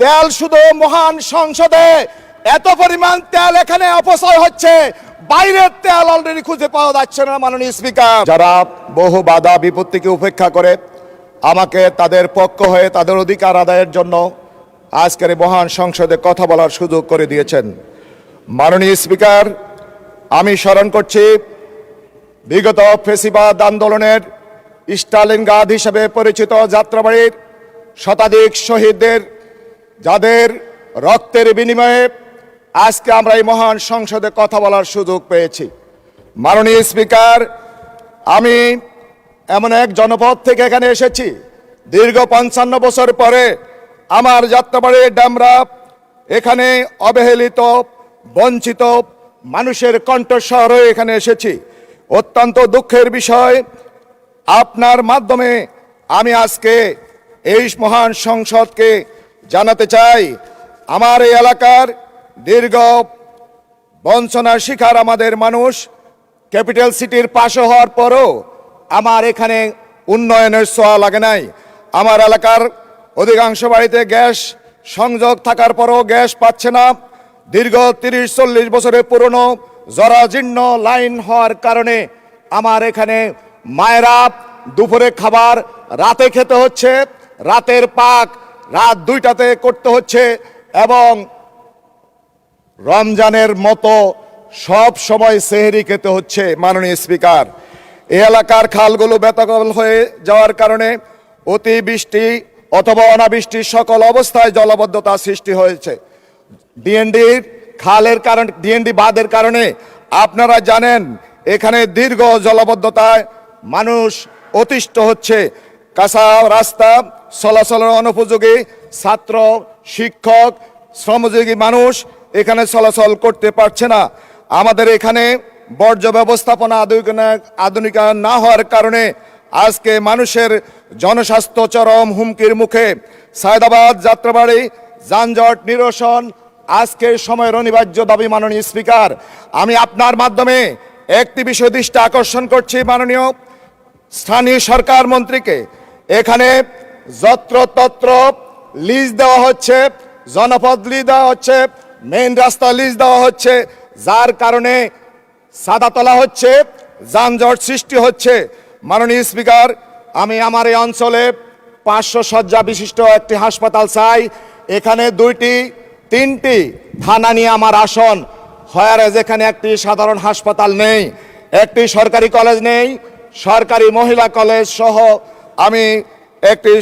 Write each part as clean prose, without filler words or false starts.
তেল শুধু মহান সংসদে এত পরিমাণ তেল এখানে অপচয় হচ্ছে, বাইরের তেল অলরেডি খুঁজে পাওয়া যাচ্ছে না। মাননীয় স্পিকার, যারা বহু বাধা বিপত্তিকে উপেক্ষা করে আমাকে তাদের পক্ষ হয়ে তাদের অধিকার আদায়ের জন্য আজকের এই মহান সংসদে কথা বলার সুযোগ করে দিয়েছেন। মাননীয় স্পিকার, আমি স্মরণ করছি বিগত ফেসিবাদ আন্দোলনের স্টালিনগ্রাদ হিসেবে পরিচিত যাত্রাবাড়ির শতাধিক শহীদদের, যাদের রক্তের বিনিময়ে আজকে আমরা এই মহান সংসদে কথা বলার সুযোগ পেয়েছি। মাননীয় স্পিকার, আমি এমন এক জনপদ থেকে এখানে এসেছি, দীর্ঘ 55 বছর পরে আমার যাত্রাবাড়ির ডামরা এখানে অবহেলিত বঞ্চিত মানুষের কণ্ঠস্বর হয়ে এখানে এসেছি। অত্যন্ত দুঃখের বিষয়, আপনার মাধ্যমে আমি আজকে এই মহান সংসদকে জানাতে চাই, আমার এই এলাকার দীর্ঘ বঞ্চনার শিকার আমাদের মানুষ ক্যাপিটাল সিটির পাশে হওয়ার পরও আমার এখানে উন্নয়নের ছোঁয়া লাগে নাই। আমার এলাকার অধিকাংশ বাড়িতে গ্যাস সংযোগ থাকার পরও গ্যাস পাচ্ছে না। দীর্ঘ 30-40 বছরের পুরনো জরাজীর্ণ লাইন হওয়ার কারণে আমার এখানে মায়েরা দুপুরে খাবার রাতে খেতে হচ্ছে, রাতের পাক রাত 2টাতে করতে হচ্ছে, এবং রমজানের মতো সব সময় সেহরি খেতে হচ্ছে। মাননীয় স্পিকার, এই এলাকার খালগুলো বেদখল হয়ে যাওয়ার কারণে অতিবৃষ্টি অথবা অনাবৃষ্টি সকল অবস্থায় জলাবদ্ধতা সৃষ্টি হয়েছে। ডিএনডির খালের কারণে, ডিএনডি বাঁধের কারণে আপনারা জানেন এখানে দীর্ঘ জলাবদ্ধতায় মানুষ অতিষ্ঠ হচ্ছে। কাঁচা রাস্তা চলাচলের অনুপযোগী, ছাত্র শিক্ষক শ্রমজীবী মানুষ এখানে চলাচল করতে পারছে না। আমাদের এখানে বর্জ্য ব্যবস্থাপনা আধুনিকায়ন না হওয়ার কারণে আজকে মানুষের জনস্বাস্থ্য চরম হুমকির মুখে। সায়দাবাদ যাত্রাবাড়ি যানজট নিরসন আজকের সময়ের অনিবার্য দাবি। মাননীয় স্পিকার, আমি আপনার মাধ্যমে একটি বিষয় দৃষ্টি আকর্ষণ করছি মাননীয় স্থানীয় সরকার মন্ত্রীকে। এখানে যত্রতত্র লিজ দেওয়া হচ্ছে, জনপদ লিজ দেওয়া হচ্ছে, মেইন রাস্তা লিজ দেওয়া হচ্ছে, যার কারণে সাদা তোলা হচ্ছে, যানজট সৃষ্টি হচ্ছে। মাননীয় স্পিকার, আমি আমার এই অঞ্চলে 500 শয্যা বিশিষ্ট একটি হাসপাতাল চাই। এখানে 2-3টি থানা নিয়ে আমার আসন, হয়ারেজ এখানে একটি সাধারণ হাসপাতাল নেই, একটি সরকারি কলেজ নেই, সরকারি মহিলা কলেজ সহ আমি একটি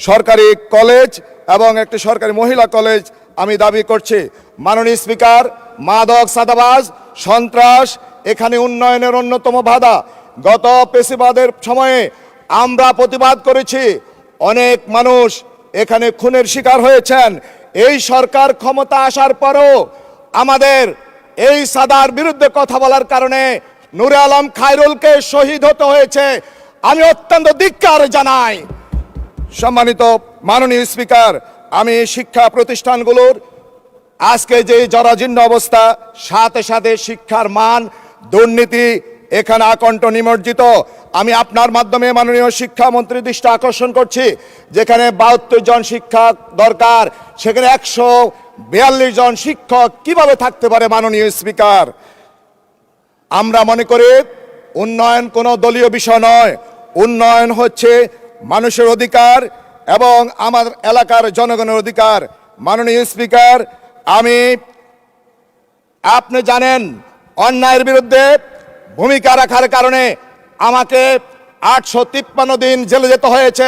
সরকারি কলেজ এবং একটি সরকারি মহিলা কলেজ আমি দাবি করছি। মাননীয় স্পিকার, মাদক সাদাবাজ সন্ত্রাস এখানে উন্নয়নের অন্যতম বাধা। গত পেশিবাদের সময়ে আমরা প্রতিবাদ করেছি, অনেক মানুষ এখানে খুনের শিকার হয়েছেন। এই সরকার ক্ষমতা আসার পরও আমাদের এই সাদার বিরুদ্ধে কথা বলার কারণে নূরে আলম খায়রুলকে শহীদ হতে হয়েছে। আমি অত্যন্ত ধিক্কার জানাই। সম্মানিত মাননীয় স্পিকার, আমি শিক্ষা প্রতিষ্ঠানগুলোর আজকে যে জরাজীর্ণ অবস্থা, সাথে সাথে শিক্ষার মান, দুর্নীতি এখানে আকণ্ঠ নিমজ্জিত। আমি আপনার মাধ্যমে মাননীয় শিক্ষামন্ত্রীর দৃষ্টি আকর্ষণ করছি, যেখানে 72 জন শিক্ষক দরকার সেখানে 142 জন শিক্ষক কিভাবে থাকতে পারে? মাননীয় স্পিকার, আমরা মনে করি উন্নয়ন কোনো দলীয় বিষয় নয়, উন্নয়ন হচ্ছে মানুষের অধিকার এবং আমার এলাকার জনগণের অধিকার। মাননীয় স্পিকার, আপনি জানেন অন্যায়ের বিরুদ্ধে ভূমিকা রাখার কারণে আমাকে 853 দিন জেলে যেতে হয়েছে,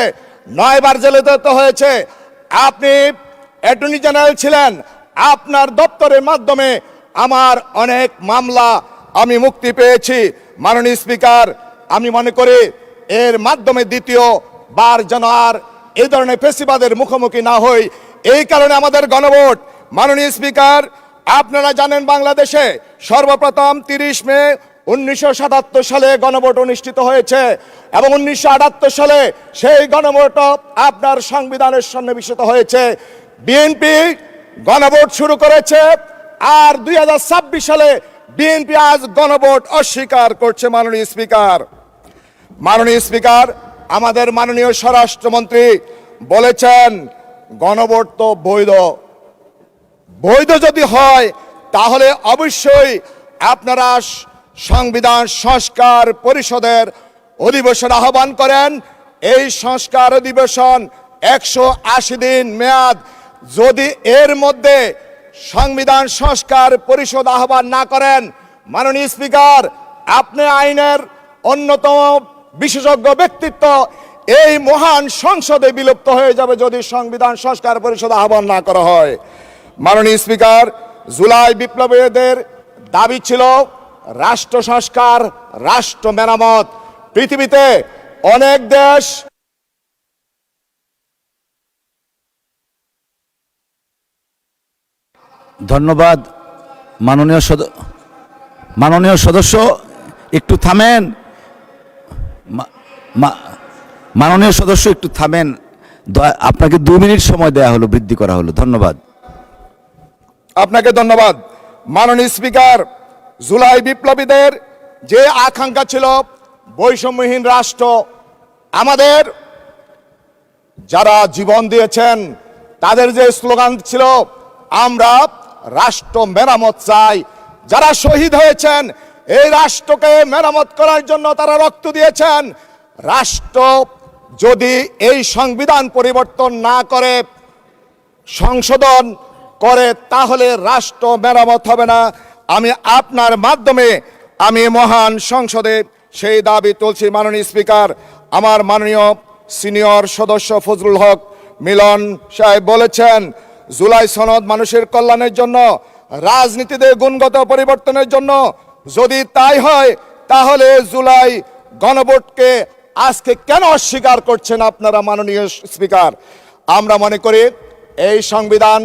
9 বার জেলে যেতে হয়েছে। আপনি অ্যাটর্নি জেনারেল ছিলেন, আপনার দপ্তরের মাধ্যমে আমার অনেক মামলা আমি মুক্তি পেয়েছি। মাননীয় স্পিকার, আমি মনে করি এর মাধ্যমে দ্বিতীয়বার যেন আর এই ধরনের ফেসিবাদের মুখোমুখি না হই, এই কারণে আমাদের গণভোট। মাননীয় স্পিকার, আপনারা জানেন বাংলাদেশে সর্বপ্রথম 30 মে 1977 সালে গণভোট অনুষ্ঠিত হয়েছে এবং 1978 সালে সেই গণভোট আপনার সংবিধানের সন্নিবেশিত হয়েছে। বিএনপি গণভোট শুরু করেছে, আর 2026 সালে বিএনপি আজ গণভোট অস্বীকার করছে। মাননীয় স্পিকার, আমাদের মাননীয় স্বরাষ্ট্রমন্ত্রী বলেছেন গণভোট তো বৈধ। বৈধ যদি হয় তাহলে অবশ্যই আপনারা সংবিধান সংস্কার পরিষদের অধিবেশন আহ্বান করেন। এই সংস্কার অধিবেশন 180 দিন মেয়াদ। যদি এর মধ্যে সংবিধান সংস্কার পরিষদ আহ্বান না করেন, মাননীয় স্পিকার, আপনি আইনের অন্যতম বিশেষজ্ঞ ব্যক্তিত্ব এই মহান সংসদে বিলুপ্ত হয়ে যাবে যদি সংবিধান সংস্কার পরিষদ আহ্বান না করা হয়। মাননীয় স্পিকার, জুলাই বিপ্লবীদের দাবি ছিল রাষ্ট্র সংস্কার, রাষ্ট্র মেরামত। পৃথিবীতে অনেক দেশ ধন্যবাদ। মাননীয় সদস্য একটু থামেন। মাননীয় সদস্য একটু থামেন। আপনাকে 2 মিনিট সময় দেয়া হলো, বৃদ্ধি করা হলো। ধন্যবাদ। আপনাকে ধন্যবাদ। মাননীয় স্পিকার, জুলাই বিপ্লবীদের যে আকাঙ্ক্ষা ছিল বৈষম্যহীন রাষ্ট্র, আমাদের যারা জীবন দিয়েছেন তাদের যে স্লোগান ছিল আমরা রাষ্ট্র মেরামত চাই, যারা শহীদ হয়েছেন এই রাষ্ট্রকে মেরামত করার জন্য তারা রক্ত দিয়েছেন। রাষ্ট্র যদি এই সংবিধান পরিবর্তন না করে, সংশোধন করে, তাহলে রাষ্ট্র মেরামত হবে না। আমি আপনার মাধ্যমে আমি মহান সংসদে সেই দাবি তুলছি। মাননীয় স্পিকার, আমার মাননীয় সিনিয়র সদস্য ফজলুল হক মিলন সাহেব বলেছেন জুলাই সনদ মানুষের কল্যাণের জন্য, রাজনীতিতে গুণগত পরিবর্তনের জন্য। যদি তাই হয় তাহলে জুলাই গণভোটকে আজকে কেন অস্বীকার করছেন আপনারা? মাননীয় স্পিকার, আমরা মনে করি এই সংবিধান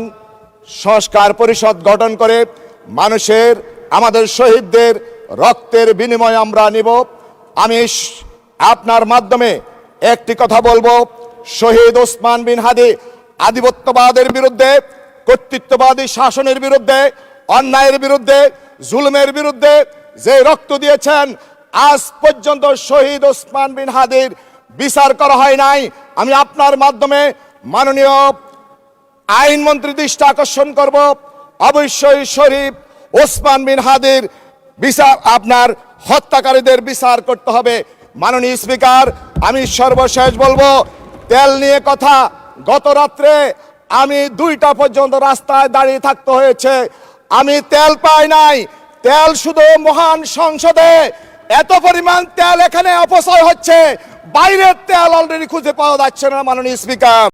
সংস্কার পরিষদ গঠন করে মানুষের, আমাদের শহীদদের রক্তের বিনিময় আমরা নিব। আমি আপনার মাধ্যমে একটি কথা বলবো, শহীদ ওসমান বিন হাদি আধিপত্যবাদের বিরুদ্ধে, কর্তৃত্ববাদী শাসনের বিরুদ্ধে, অন্যায়ের বিরুদ্ধে, জুলুমের বিরুদ্ধে যে রক্ত দিয়েছেন, আজ পর্যন্ত শহীদ ওসমান বিন হাদির বিচার করা হয় নাই। আমি আপনার মাধ্যমে মাননীয় আইনমন্ত্রী দৃষ্টি আকর্ষণ করব, অবশ্যই শহীদ ওসমান বিন হাদির বিচার, আপনার হত্যাকারীদের বিচার করতে হবে। মাননীয় স্পিকার, আমি সর্বশেষ বলবো তেল নিয়ে কথা। গত রাত্রে আমি 2টা পর্যন্ত রাস্তায় দাঁড়িয়ে থাকতে হয়েছে, আমি তেল পাই নাই। তেল শুধু মহান সংসদে এত পরিমাণ তেল এখানে অপচয় হচ্ছে, বাইরের তেল অলরেডি খুঁজে পাওয়া যাচ্ছে না। মাননীয় স্পিকার।